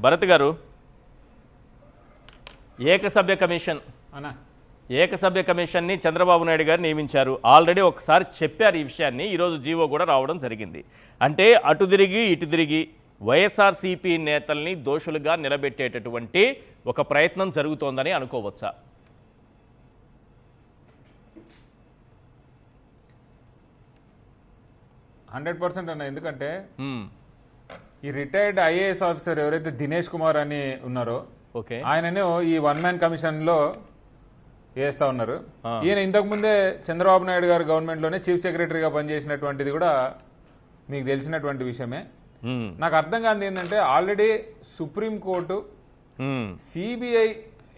భరత్ గారు, ఏకసభ్య కమిషన్ ఏకసభ్య కమిషన్ని చంద్రబాబు నాయుడు గారు నియమించారు. ఆల్రెడీ ఒకసారి చెప్పారు ఈ విషయాన్ని. ఈరోజు జీవో కూడా రావడం జరిగింది. అంటే అటు తిరిగి ఇటు తిరిగి వైఎస్ఆర్సీపీ నేతల్ని దోషులుగా నిలబెట్టేటటువంటి ఒక ప్రయత్నం జరుగుతోందని అనుకోవచ్చా? అన్న. ఎందుకంటే ఈ రిటైర్డ్ ఐఏఎస్ ఆఫీసర్ ఎవరైతే దినేష్ కుమార్ అని ఉన్నారో ఆయనను ఈ వన్ మ్యాన్ కమిషన్ లో వేస్తా ఉన్నారు. ఈయన ఇంతకు ముందే చంద్రబాబు నాయుడు గారు గవర్నమెంట్ లోనే చీఫ్ సెక్రటరీగా పనిచేసినటువంటిది కూడా మీకు తెలిసినటువంటి విషయమే. నాకు అర్థం కాదు ఏంటంటే ఆల్రెడీ సుప్రీంకోర్టు సిబిఐ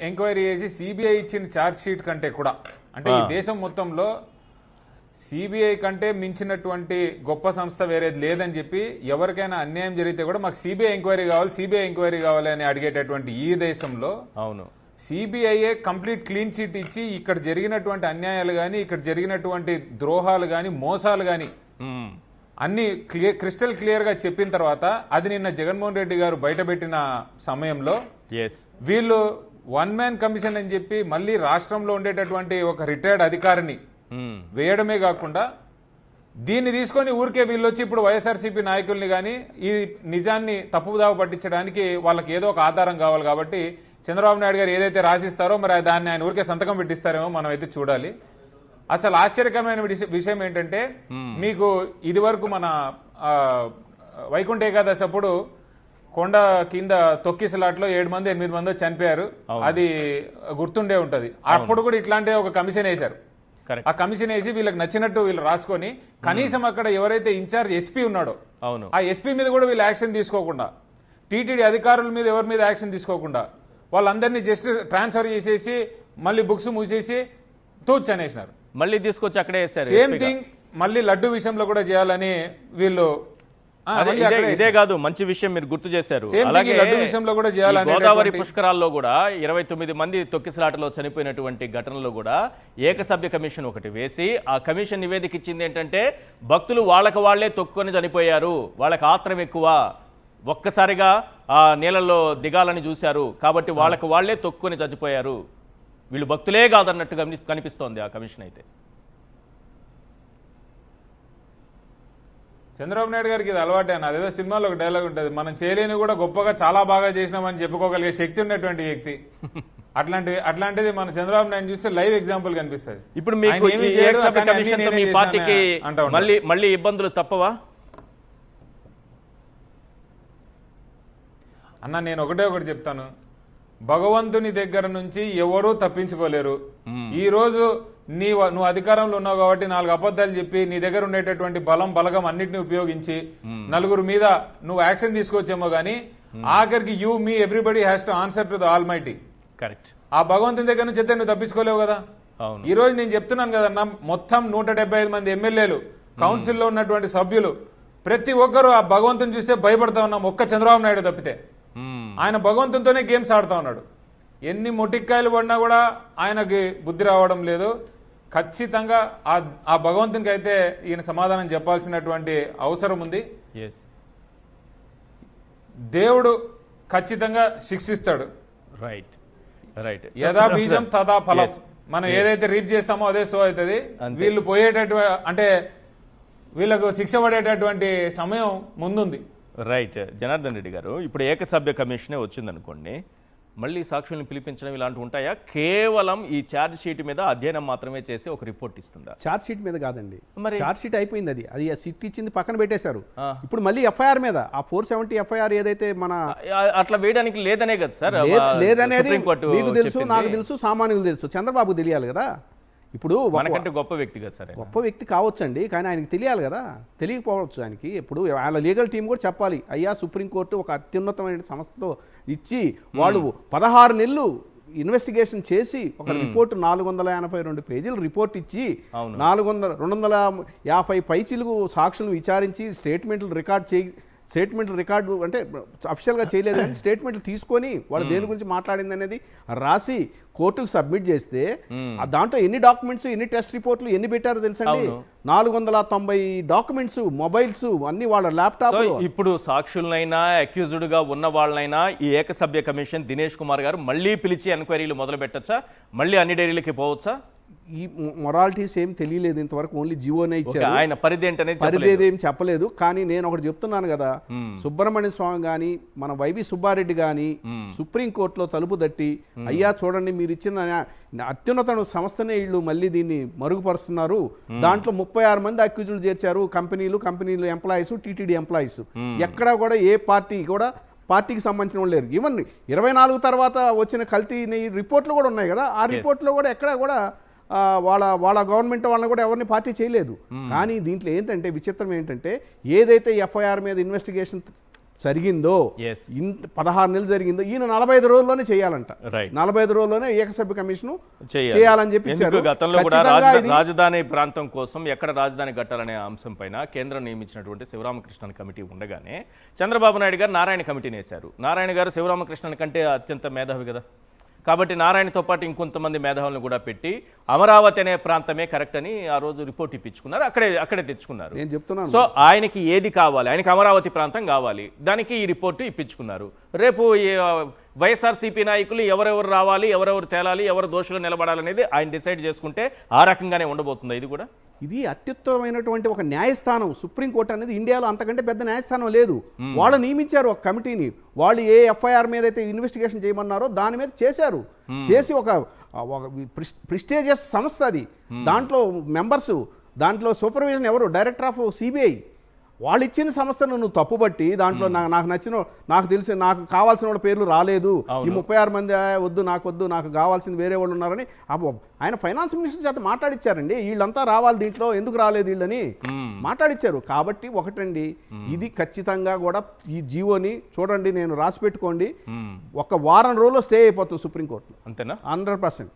ఎంక్వైరీ చేసి సిబిఐ ఇచ్చిన ఛార్జ్ షీట్ కంటే కూడా అంటే ఈ దేశం మొత్తంలో సిబిఐ కంటే మించినటువంటి గొప్ప సంస్థ వేరేది లేదని చెప్పి ఎవరికైనా అన్యాయం జరిగితే కూడా మాకు సిబిఐ ఎంక్వైరీ కావాలి అని అడిగేటటువంటి ఈ దేశంలో అవును సిబిఐఏ కంప్లీట్ క్లీన్ చిట్ ఇచ్చి ఇక్కడ జరిగినటువంటి అన్యాయాలు గాని ఇక్కడ జరిగినటువంటి ద్రోహాలు గాని మోసాలు గాని అన్ని క్రిస్టల్ క్లియర్ గా చెప్పిన తర్వాత అది నిన్న జగన్మోహన్ రెడ్డి గారు బయటపెట్టిన సమయంలో వీళ్ళు వన్ మ్యాన్ కమిషన్ అని చెప్పి మళ్ళీ రాష్ట్రంలో ఉండేటటువంటి ఒక రిటైర్డ్ అధికారిని వేయడమే కాకుండా దీన్ని తీసుకొని ఊరికే వీళ్ళు వచ్చి ఇప్పుడు వైఎస్ఆర్సీపీ నాయకుల్ని కానీ ఈ నిజాన్ని తప్పుదావ పట్టించడానికి వాళ్ళకి ఏదో ఒక ఆధారం కావాలి. కాబట్టి చంద్రబాబు నాయుడు గారు ఏదైతే రాసిస్తారో మరి దాన్ని ఆయన ఊరికే సంతకం పెట్టిస్తారేమో మనం అయితే చూడాలి. అసలు ఆశ్చర్యకరమైన విషయం ఏంటంటే మీకు ఇది వరకు మన వైకుంఠ ఏకాదశి అప్పుడు కొండ కింద తొక్కిసలాట్లో 7 మంది 8 మంది చనిపోయారు. అది గుర్తుండే ఉంటది. అప్పుడు కూడా ఇట్లాంటి ఒక కమిషన్ వేశారు. ఆ కమిషన్ వేసి వీళ్ళకి నచ్చినట్టు వీళ్ళు రాసుకొని కనీసం అక్కడ ఎవరైతే ఇన్ఛార్జ్ ఎస్పీ ఉన్నాడో ఆ ఎస్పీ మీద కూడా వీళ్ళు యాక్షన్ తీసుకోకుండా టీటీడీ అధికారుల మీద ఎవరి మీద యాక్షన్ తీసుకోకుండా వాళ్ళందరినీ జస్ట్ ట్రాన్స్ఫర్ చేసేసి మళ్ళీ బుక్స్ మూసేసి తూచనేసినారు. మళ్ళీ తీసుకొచ్చి అక్కడే సేమ్ థింగ్ మళ్ళీ లడ్డు విషయంలో కూడా చేయాలని వీళ్ళు ఇదే కాదు మంచి విషయం మీరు గుర్తు చేశారు. అలాగే లడ్డు విషయంలో కూడా చేయాలని గోదావరి పుష్కరాల్లో కూడా 29 మంది తొక్కిసలాటలో చనిపోయినటువంటి ఘటనలో కూడా ఏకసభ్య కమిషన్ ఒకటి వేసి ఆ కమిషన్ నివేదిక ఇచ్చింది ఏంటంటే భక్తులు వాళ్ళకి వాళ్లే తొక్కుని చనిపోయారు, వాళ్ళకి ఆత్రం ఎక్కువ, ఒక్కసారిగా ఆ నీళ్ళల్లో దిగాలని చూశారు కాబట్టి వాళ్ళకి వాళ్లే తొక్కుని చచ్చిపోయారు, వీళ్ళు భక్తులే కాదన్నట్టుగా కనిపిస్తోంది ఆ కమిషన్. అయితే చంద్రబాబు నాయుడు గారికి ఇది అలవాటే అన్న. అదేదో సినిమాలో ఒక డైలాగ్ ఉంటుంది, మనం చేయలేని కూడా గొప్పగా చాలా బాగా చేసినామని చెప్పుకోగలిగే శక్తి ఉన్నటువంటి వ్యక్తి. అట్లాంటిది మన చంద్రబాబు నాయుడు చూస్తే లైవ్ ఎగ్జాంపుల్ కనిపిస్తుంది. ఇప్పుడు మీ పార్టీకి మళ్ళీ ఇబ్బందులు తప్పవా అన్న? నేను ఒకటి చెప్తాను, భగవంతుని దగ్గర నుంచి ఎవరూ తప్పించుకోలేరు. ఈ రోజు నువ్వు అధికారంలో ఉన్నావు కాబట్టి 4 అబద్ధాలు చెప్పి నీ దగ్గర ఉండేటటువంటి బలగం అన్నిటిని ఉపయోగించి నలుగురు మీద నువ్వు యాక్షన్ తీసుకోవచ్చేమో గానీ ఆఖరికి you me everybody has to answer to the almighty. Correct. ఆ భగవంతుని దగ్గర నుంచి అయితే నువ్వు తప్పించుకోలేవు కదా. ఈ రోజు నేను చెప్తున్నాను కదన్నా, మొత్తం 175 మంది ఎమ్మెల్యేలు, కౌన్సిల్లో ఉన్నటువంటి సభ్యులు ప్రతి ఒక్కరు ఆ భగవంతుని చూస్తే భయపడతా ఉన్నాం, ఒక్క చంద్రబాబు నాయుడు తప్పితే. ఆయన భగవంతునితోనే గేమ్స్ ఆడుతా ఉన్నాడు. ఎన్ని మొటిక్కాయలు పడినా కూడా ఆయనకి బుద్ధి రావడం లేదు. ఖచ్చితంగా ఆ భగవంతునికి అయితే ఈయన సమాధానం చెప్పాల్సినటువంటి అవసరం ఉంది. దేవుడు ఖచ్చితంగా శిక్షిస్తాడు. Right right. యథా బీజం తదా ఫలం. మనం ఏదైతే రీప్ చేస్తామో అదే సో అవుతుంది. వీళ్ళు పోయేటటువంటి అంటే వీళ్ళకు శిక్ష పడేటటువంటి సమయం ముందుంది. రైట్. జనార్దన్ రెడ్డి గారు, ఇప్పుడు ఏకసభ్య కమిషనే వచ్చిందనుకోండి, మళ్ళీ సాక్షుల్ని పిలిపించడం ఇలాంటివి ఉంటాయా? కేవలం ఈ ఛార్జ్ షీట్ మీద అధ్యయనం మాత్రమే చేసి ఒక రిపోర్ట్ ఇస్తుందా? ఛార్జ్ షీట్ మీద కాదండి, మరి ఛార్జ్ షీట్ అయిపోయింది. అది సిట్ ఇచ్చింది పక్కన పెట్టేశారు. ఇప్పుడు మళ్ళీ ఎఫ్ఐఆర్ మీద ఆ 470 ఎఫ్ఐఆర్ ఏదైతే మన అట్లా వేయడానికి లేదనే కదా సార్. లేదనేది మీకు తెలుసు, నాకు తెలుసు, సామాన్యులు తెలుసు, చంద్రబాబు తెలియాలి కదా. ఇప్పుడు మనకంటే గొప్ప వ్యక్తి కదా సార్, గొప్ప వ్యక్తి కావచ్చండి, కానీ ఆయనకి తెలియాలి కదా. తెలియకపోవచ్చు ఆయనకి. ఇప్పుడు వాళ్ళ లీగల్ టీం కూడా చెప్పాలి, అయ్యా సుప్రీంకోర్టు ఒక అత్యున్నతమైన సంస్థతో ఇచ్చి వాళ్ళు 16 నెలలు ఇన్వెస్టిగేషన్ చేసి ఒక రిపోర్టు 482 పేజీలు రిపోర్ట్ ఇచ్చి 250 పైచిలుగు సాక్షులను విచారించి స్టేట్మెంట్లు రికార్డ్ స్టేట్మెంట్లు రికార్డు అంటే అఫిషియల్గా చేయలేదు కానీ స్టేట్మెంట్లు తీసుకొని వాళ్ళు దేని గురించి మాట్లాడింది అనేది రాసి కోర్టుకు సబ్మిట్ చేస్తే ఆ దాంట్లో ఎన్ని డాక్యుమెంట్స్ ఎన్ని టెస్ట్ రిపోర్ట్లు ఎన్ని పెట్టారో తెలుసండి. 490 డాక్యుమెంట్స్, మొబైల్స్ అన్ని వాళ్ళ ల్యాప్టాప్. ఇప్పుడు సాక్షులనైనా అక్యూజ్డ్ గా ఉన్న వాళ్ళనైనా ఈ ఏకసభ్య కమిషన్ దినేష్ కుమార్ గారు మళ్ళీ పిలిచి ఎంక్వైరీలు మొదలు పెట్టచ్చా? మళ్ళీ అన్ని డైరీలకి పోవచ్చా? ఈ మొరాలిటీస్ ఏం తెలియలేదు ఇంతవరకు, ఓన్లీ జీవోనే ఇచ్చారు. ఆయన పరిధి ఏంటనేది పరిధి ఏం చెప్పలేదు. కానీ నేను ఒకటి చెప్తున్నాను కదా, సుబ్రహ్మణ్య స్వామి కానీ మన వైవి సుబ్బారెడ్డి కానీ సుప్రీంకోర్టులో తలుపు తట్టి అయ్యా చూడండి మీరు ఇచ్చిన అత్యున్నత సంస్థనే వీళ్ళు మళ్ళీ దీన్ని మరుగుపరుస్తున్నారు, దాంట్లో 36 మంది అక్యూజులు చేర్చారు, కంపెనీలు ఎంప్లాయీస్, టీటీడీ ఎంప్లాయీస్, ఎక్కడా కూడా ఏ పార్టీ కూడా పార్టీకి సంబంధించిన వాళ్ళు లేరు. ఈవెన్ 24 తర్వాత వచ్చిన కల్తీ రిపోర్ట్లు కూడా ఉన్నాయి కదా, ఆ రిపోర్ట్లో కూడా ఎక్కడా కూడా వాళ్ళ గవర్నమెంట్ వాళ్ళని కూడా ఎవరిని పార్టీ చేయలేదు. కానీ దీంట్లో ఏంటంటే విచిత్రం ఏంటంటే ఏదైతే ఎఫ్ఐఆర్ మీద ఇన్వెస్టిగేషన్ జరిగిందో 16 నెలలు జరిగిందో ఈయన 45 రోజుల్లోనే చేయాలంట. 45 రోజుల్లోనే ఏకసభ్య కమిషన్ చేయాలని చెప్పి గతంలో కూడా రాజధాని ప్రాంతం కోసం ఎక్కడ రాజధాని కట్టాలనే అంశం పైన కేంద్రం నియమించినటువంటి శివరామకృష్ణన్ కమిటీ ఉండగానే చంద్రబాబు నాయుడు గారు నారాయణ కమిటీని వేశారు. నారాయణ గారు శివరామకృష్ణన్ కంటే అత్యంత మేధావి కదా, కాబట్టి నారాయణతో పాటు ఇంకొంతమంది మేధావులను కూడా పెట్టి అమరావతి అనే ప్రాంతమే కరెక్ట్ అని ఆ రోజు రిపోర్ట్ ఇప్పించుకున్నారు, అక్కడే తెచ్చుకున్నారు. నేను చెప్తున్నాను. సో ఆయనకి ఏది కావాలి, ఆయనకి అమరావతి ప్రాంతం కావాలి, దానికి ఈ రిపోర్టు ఇప్పించుకున్నారు. రేపు వైఎస్ఆర్సీపీ నాయకులు ఎవరెవరు రావాలి, ఎవరెవరు తేలాలి, ఎవరు దోషులు నిలబడాలనేది ఆయన డిసైడ్ చేసుకుంటే ఆ రకంగానే ఉండబోతుంది. ఇది కూడా ఇది అత్యుత్తమైనటువంటి ఒక న్యాయస్థానం. సుప్రీంకోర్టు అనేది ఇండియాలో అంతకంటే పెద్ద న్యాయస్థానం లేదు. వాళ్ళు నియమించారు ఒక కమిటీని, వాళ్ళు ఏ ఎఫ్ఐఆర్ మీద అయితే ఇన్వెస్టిగేషన్ చేయమన్నారో దాని మీద చేశారు. చేసి ఒక ప్రిస్టేజియస్ సంస్థ అది. దాంట్లో మెంబర్స్, దాంట్లో సూపర్విజన్ ఎవరు, డైరెక్టర్ ఆఫ్ సిబిఐ. వాళ్ళు ఇచ్చిన సంస్థను నువ్వు తప్పుబట్టి దాంట్లో నాకు నచ్చిన, నాకు తెలిసి నాకు కావాల్సిన వాళ్ళ పేర్లు రాలేదు, ఈ 36 మంది వద్దు, నాకు కావాల్సింది వేరే వాళ్ళు ఉన్నారని ఆయన ఫైనాన్స్ మినిస్టర్ చేత మాట్లాడిచ్చారండి. వీళ్ళంతా రావాలి దీంట్లో, ఎందుకు రాలేదు వీళ్ళని మాట్లాడిచ్చారు. కాబట్టి ఒకటండి, ఇది ఖచ్చితంగా కూడా ఈ జీవోని చూడండి, నేను రాసి పెట్టుకోండి, ఒక వారం రోజుల్లో స్టే అయిపోతుంది సుప్రీంకోర్టులో. అంతేనా? 100%.